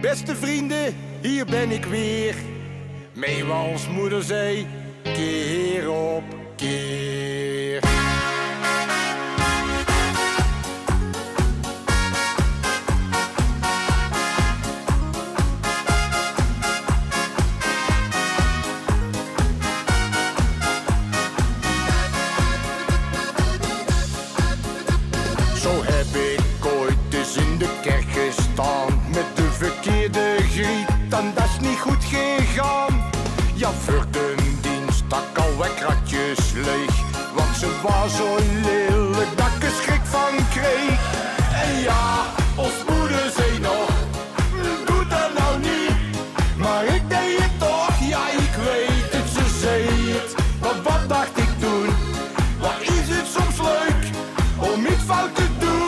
Beste vrienden, hier ben ik weer. Mee wat ons moeder zei, keer op keer. Zo heb ik ooit eens in de kerk gestaan met de verkeerde griet, en dat is niet goed gegaan. Ja, voor de dienst stak al wat kratjes leeg, want ze was zo lelijk dat ik er schrik van kreeg. En ja, ons moeder zei nog, doe dat nou niet, maar ik deed het toch, ja ik weet het, ze zei het. Maar wat dacht ik toen, wat is het soms leuk om iets fout te doen.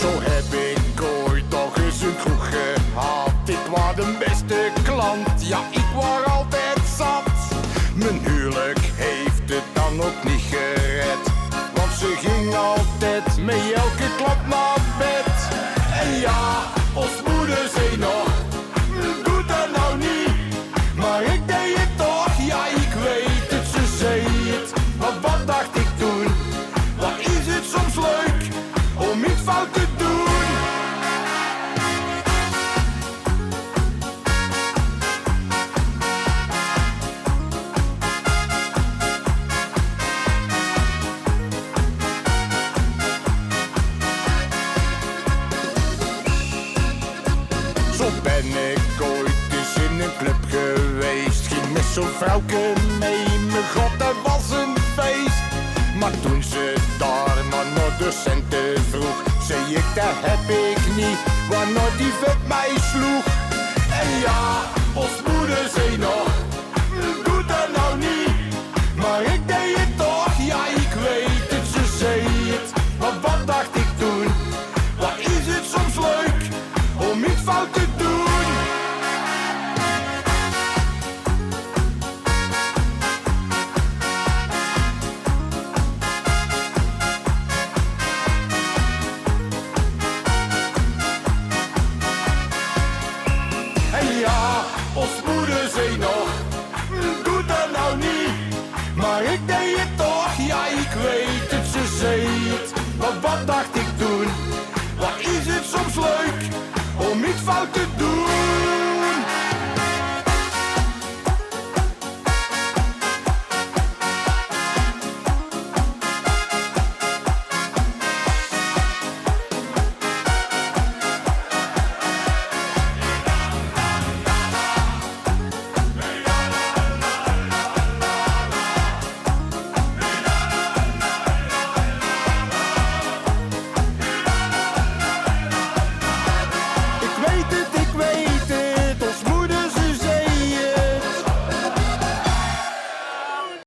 Zo heb ik ooit nog eens een kroeg gehad. Ik was de beste klant, ja ik was altijd zat. Mijn huwelijk heeft het dan ook niet gered, want ze ging altijd met elke klap naar bed. En ja, ons moeder zei nog, doe dat nou niet, maar ik deed het toch, ja ik weet het, ze zei het. Maar wat dacht ik toen, wat is het soms leuk om iets fout te doen. Zo ben ik ooit eens in een club geweest, ging met zo'n vrouwke mee, mijn god dat was een feest. Maar toen ze daar naar de centen vroeg, zei ik dat heb ik niet, waarna die vet mij sloeg. En ja, ons moeder zei nog, doe dat nou niet, maar ik deed het toch, ja ik weet het, ze zei het. Maar wat dacht ik toen, wat is het soms leuk om iets fout te doen. En ja, ons moeder zei nog, doe dat nou niet, maar ik deed het toch, ja ik weet het, ze zei het. Maar wat dacht ik toen, wat is het soms leuk om iets fout te doen.